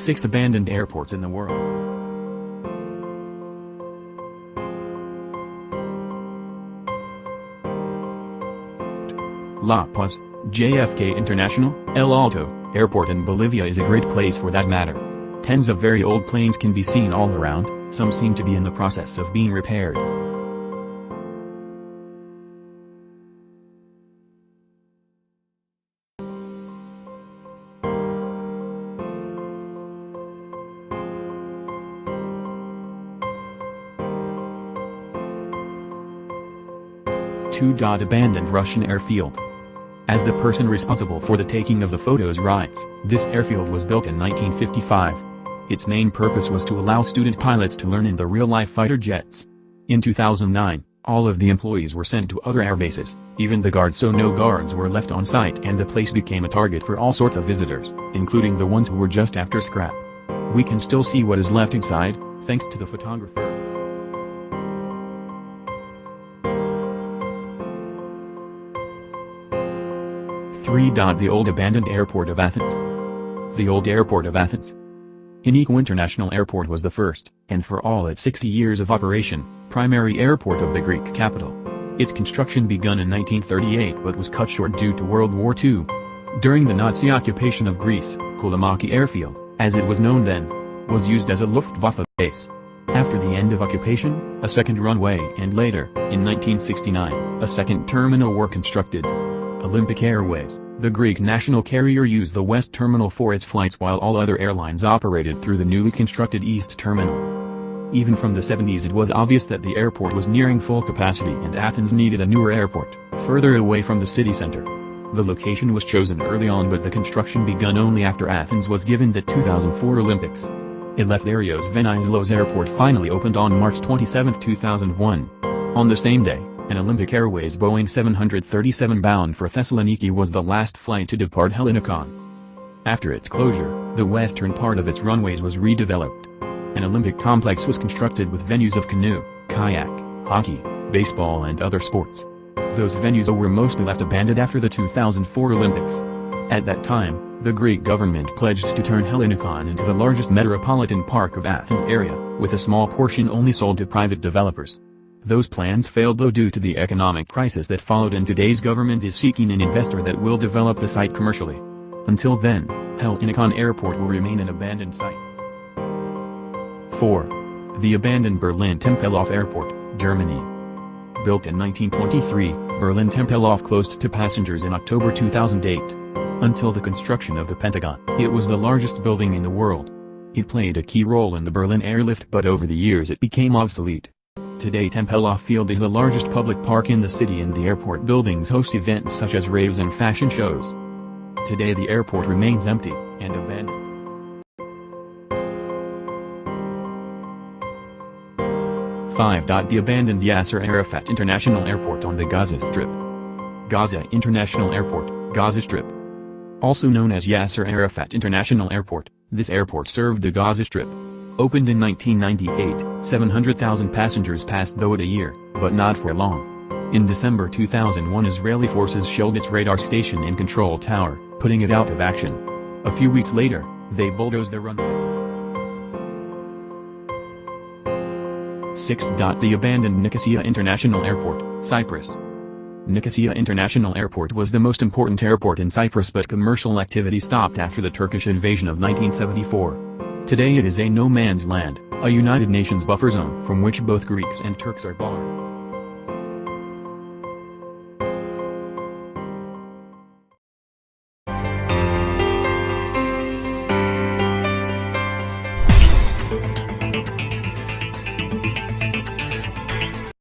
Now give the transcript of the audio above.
6 abandoned airports in the world. La Paz, JFK International, El Alto Airport in Bolivia is a great place for that matter. Tens of very old planes can be seen all around, some seem to be in the process of being repaired. Abandoned Russian airfield. As the person responsible for the taking of the photos writes, this airfield was built in 1955. Its main purpose was to allow student pilots to learn in the real-life fighter jets. In 2009, all of the employees were sent to other airbases, even the guards, so no guards were left on site and the place became a target for all sorts of visitors, including the ones who were just after scrap. We can still see what is left inside, thanks to the photographer. 3. The old abandoned airport of Athens. The old airport of Athens. Inico International Airport was the first, and for all its 60 years of operation, primary airport of the Greek capital. Its construction begun in 1938 but was cut short due to World War II. During the Nazi occupation of Greece, Koulomaki Airfield, as it was known then, was used as a Luftwaffe base. After the end of occupation, a second runway and later, in 1969, a second terminal were constructed. Olympic Airways, the Greek national carrier, used the West Terminal for its flights while all other airlines operated through the newly constructed East Terminal. Even from the 70s it was obvious that the airport was nearing full capacity and Athens needed a newer airport, further away from the city center. The location was chosen early on but the construction begun only after Athens was given the 2004 Olympics. Eleftherios Venizelos Airport finally opened on March 27, 2001. On the same day, an Olympic Airways Boeing 737 bound for Thessaloniki was the last flight to depart Hellinikon. After its closure, the western part of its runways was redeveloped. An Olympic complex was constructed with venues of canoe, kayak, hockey, baseball and other sports. Those venues were mostly left abandoned after the 2004 Olympics. At that time, the Greek government pledged to turn Hellinikon into the largest metropolitan park of Athens area, with a small portion only sold to private developers. Those plans failed though due to the economic crisis that followed, and today's government is seeking an investor that will develop the site commercially. Until then, Hellinikon Airport will remain an abandoned site. 4. The abandoned Berlin Tempelhof Airport, Germany. Built in 1923, Berlin Tempelhof closed to passengers in October 2008. Until the construction of the Pentagon, it was the largest building in the world. It played a key role in the Berlin airlift, but over the years it became obsolete. Today Tempelhof Field is the largest public park in the city and the airport buildings host events such as raves and fashion shows. Today the airport remains empty and abandoned. 5. The abandoned Yasser Arafat International Airport on the Gaza Strip. Gaza International Airport, Gaza Strip. Also known as Yasser Arafat International Airport, this airport served the Gaza Strip. Opened in 1998, 700,000 passengers passed through it a year, but not for long. In December 2001 Israeli forces shelled its radar station and control tower, putting it out of action. A few weeks later, they bulldozed the runway. 6. The abandoned Nicosia International Airport, Cyprus. Nicosia International Airport was the most important airport in Cyprus, but commercial activity stopped after the Turkish invasion of 1974. Today it is a no-man's land, a United Nations buffer zone from which both Greeks and Turks are barred.